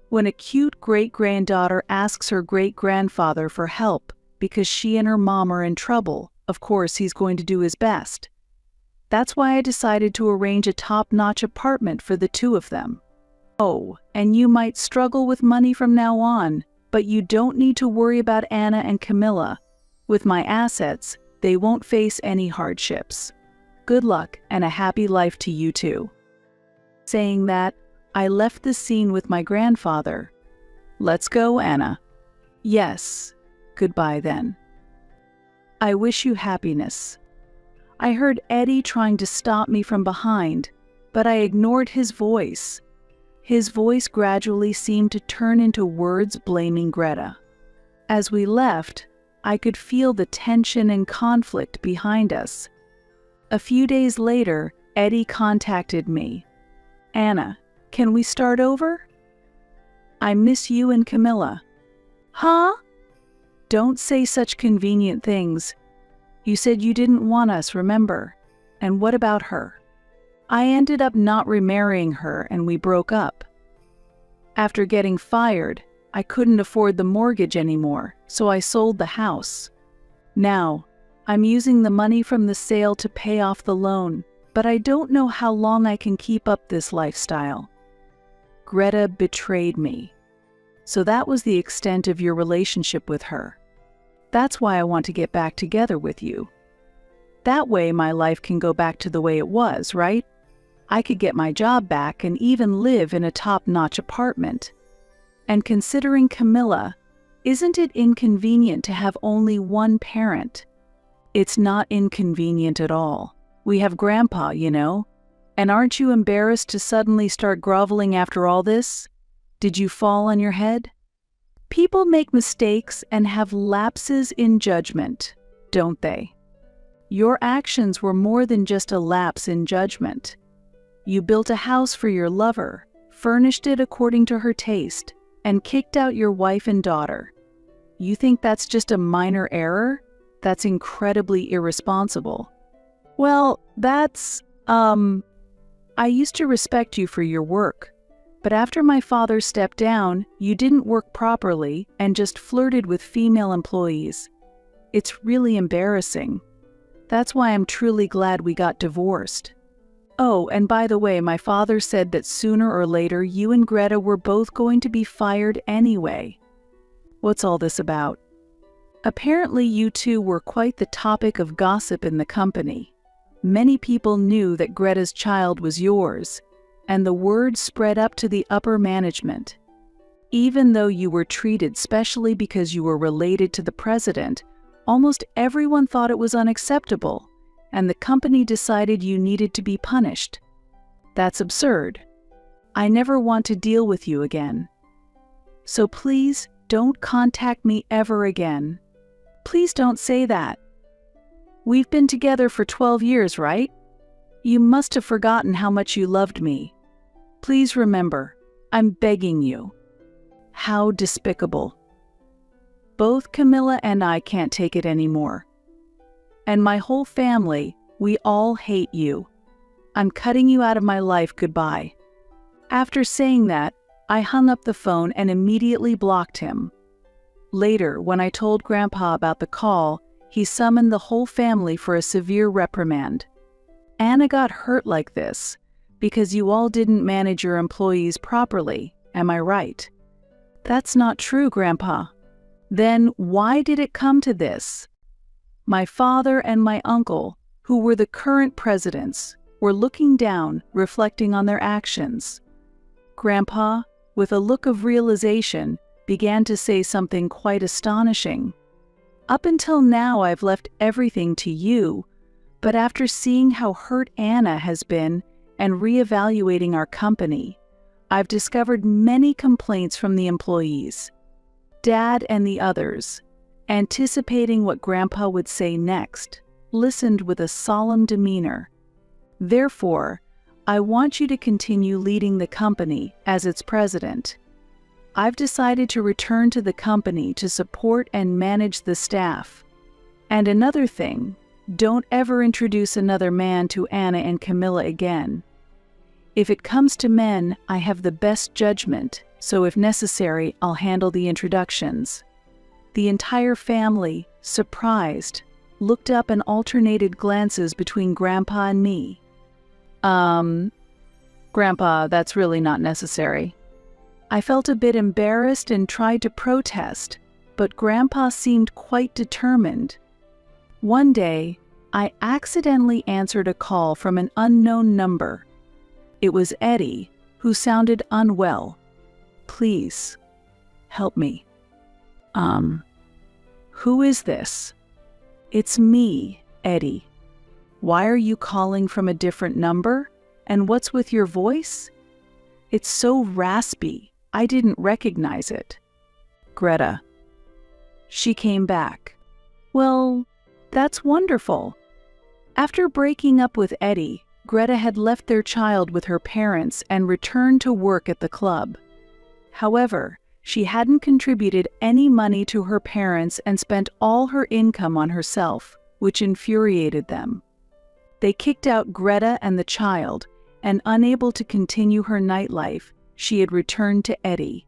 When a cute great-granddaughter asks her great-grandfather for help because she and her mom are in trouble, of course he's going to do his best. That's why I decided to arrange a top-notch apartment for the two of them. Oh, and you might struggle with money from now on, but you don't need to worry about Anna and Camilla. With my assets, they won't face any hardships. Good luck and a happy life to you too. Saying that, I left the scene with my grandfather. Let's go, Anna. Yes. Goodbye then. I wish you happiness. I heard Eddie trying to stop me from behind, but I ignored his voice. His voice gradually seemed to turn into words blaming Greta. As we left, I could feel the tension and conflict behind us. A few days later, Eddie contacted me. Anna, can we start over? I miss you and Camilla. Huh? Don't say such convenient things. You said you didn't want us, remember? And what about her? I ended up not remarrying her and we broke up. After getting fired, I couldn't afford the mortgage anymore, so I sold the house. Now, I'm using the money from the sale to pay off the loan, but I don't know how long I can keep up this lifestyle. Greta betrayed me. So that was the extent of your relationship with her. That's why I want to get back together with you. That way my life can go back to the way it was, right? I could get my job back and even live in a top-notch apartment. And considering Camilla, isn't it inconvenient to have only one parent? It's not inconvenient at all. We have Grandpa, you know. And aren't you embarrassed to suddenly start groveling after all this? Did you fall on your head? People make mistakes and have lapses in judgment, don't they? Your actions were more than just a lapse in judgment. You built a house for your lover, furnished it according to her taste, and kicked out your wife and daughter. You think that's just a minor error? That's incredibly irresponsible. Well, I used to respect you for your work, but after my father stepped down, you didn't work properly and just flirted with female employees. It's really embarrassing. That's why I'm truly glad we got divorced. Oh, and by the way, my father said that sooner or later you and Greta were both going to be fired anyway. What's all this about? Apparently you two were quite the topic of gossip in the company. Many people knew that Greta's child was yours, and the word spread up to the upper management. Even though you were treated specially because you were related to the president, almost everyone thought it was unacceptable, and the company decided you needed to be punished. That's absurd. I never want to deal with you again. So please don't contact me ever again. Please don't say that. We've been together for 12 years, right? You must have forgotten how much you loved me. Please remember, I'm begging you. How despicable. Both Camilla and I can't take it anymore. And my whole family, we all hate you. I'm cutting you out of my life, goodbye. After saying that, I hung up the phone and immediately blocked him. Later, when I told Grandpa about the call, he summoned the whole family for a severe reprimand. Anna got hurt like this because you all didn't manage your employees properly, am I right? That's not true, Grandpa. Then why did it come to this? My father and my uncle, who were the current presidents, were looking down, reflecting on their actions. Grandpa, with a look of realization, began to say something quite astonishing. Up until now, I've left everything to you, but after seeing how hurt Anna has been and reevaluating our company, I've discovered many complaints from the employees. Dad and the others, anticipating what Grandpa would say next, listened with a solemn demeanor. Therefore, I want you to continue leading the company as its president. I've decided to return to the company to support and manage the staff. And another thing, don't ever introduce another man to Anna and Camilla again. If it comes to men, I have the best judgment, so if necessary, I'll handle the introductions. The entire family, surprised, looked up and alternated glances between Grandpa and me. Grandpa, that's really not necessary. I felt a bit embarrassed and tried to protest, but Grandpa seemed quite determined. One day, I accidentally answered a call from an unknown number. It was Eddie, who sounded unwell. Please, help me. Who is this? It's me, Eddie. Why are you calling from a different number? And what's with your voice? It's so raspy, I didn't recognize it. Greta. She came back. Well, that's wonderful. After breaking up with Eddie, Greta had left their child with her parents and returned to work at the club. However, she hadn't contributed any money to her parents and spent all her income on herself, which infuriated them. They kicked out Greta and the child, and unable to continue her nightlife, she had returned to Eddie.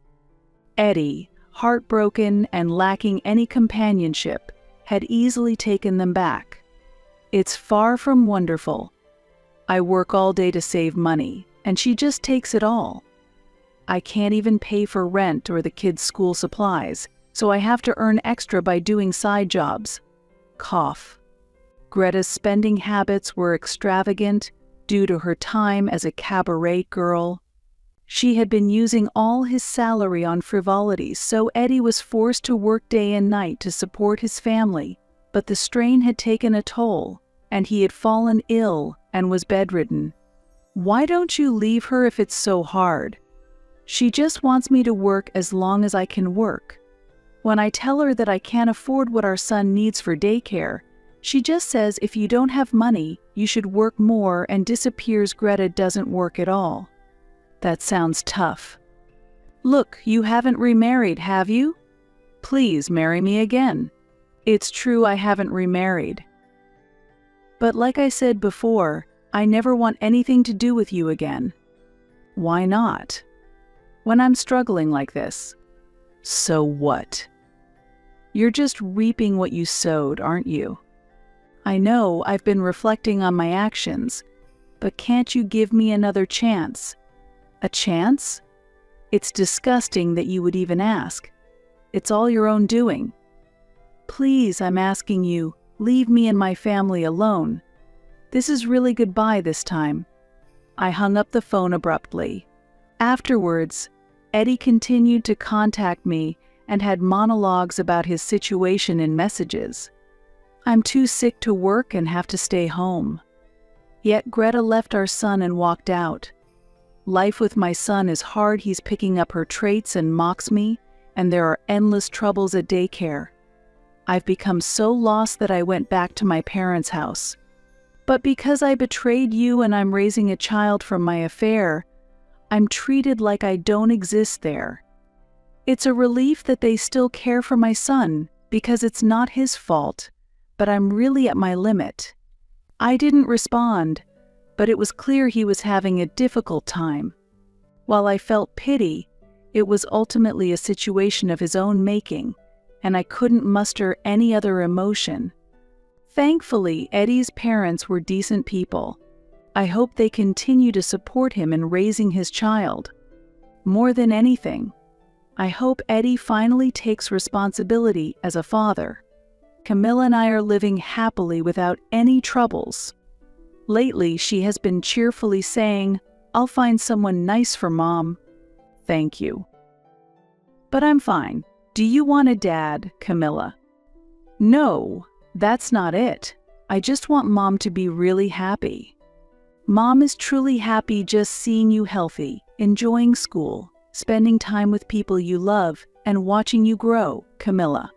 Eddie, heartbroken and lacking any companionship, had easily taken them back. It's far from wonderful. I work all day to save money, and she just takes it all. I can't even pay for rent or the kids' school supplies, so I have to earn extra by doing side jobs. Cough. Greta's spending habits were extravagant due to her time as a cabaret girl. She had been using all his salary on frivolities, so Eddie was forced to work day and night to support his family, but the strain had taken a toll, and he had fallen ill and was bedridden. Why don't you leave her if it's so hard? She just wants me to work as long as I can work. When I tell her that I can't afford what our son needs for daycare, she just says if you don't have money, you should work more and disappears. Greta doesn't work at all. That sounds tough. Look, you haven't remarried, have you? Please marry me again. It's true I haven't remarried. But like I said before, I never want anything to do with you again. Why not? When I'm struggling like this. So what? You're just reaping what you sowed, aren't you? I know I've been reflecting on my actions, but can't you give me another chance? A chance? It's disgusting that you would even ask. It's all your own doing. Please, I'm asking you, leave me and my family alone. This is really goodbye this time. I hung up the phone abruptly. Afterwards, Eddie continued to contact me and had monologues about his situation in messages. I'm too sick to work and have to stay home. Yet Greta left our son and walked out. Life with my son is hard. He's picking up her traits and mocks me, and there are endless troubles at daycare. I've become so lost that I went back to my parents' house. But because I betrayed you and I'm raising a child from my affair, I'm treated like I don't exist there. It's a relief that they still care for my son, because it's not his fault, but I'm really at my limit. I didn't respond, but it was clear he was having a difficult time. While I felt pity, It was ultimately a situation of his own making, and I couldn't muster any other emotion. Thankfully, Eddie's parents were decent people. I hope they continue to support him in raising his child. More than anything, I hope Eddie finally takes responsibility as a father. Camilla and I are living happily without any troubles. Lately, she has been cheerfully saying, "I'll find someone nice for Mom." Thank you. But I'm fine. Do you want a dad, Camilla? No, that's not it. I just want Mom to be really happy. Mom is truly happy just seeing you healthy, enjoying school, spending time with people you love, and watching you grow, Camilla.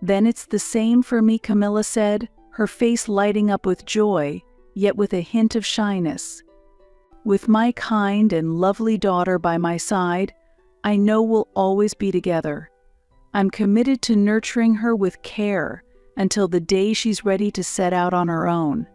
Then it's the same for me, Camilla said, her face lighting up with joy, yet with a hint of shyness. With my kind and lovely daughter by my side, I know we'll always be together. I'm committed to nurturing her with care until the day she's ready to set out on her own.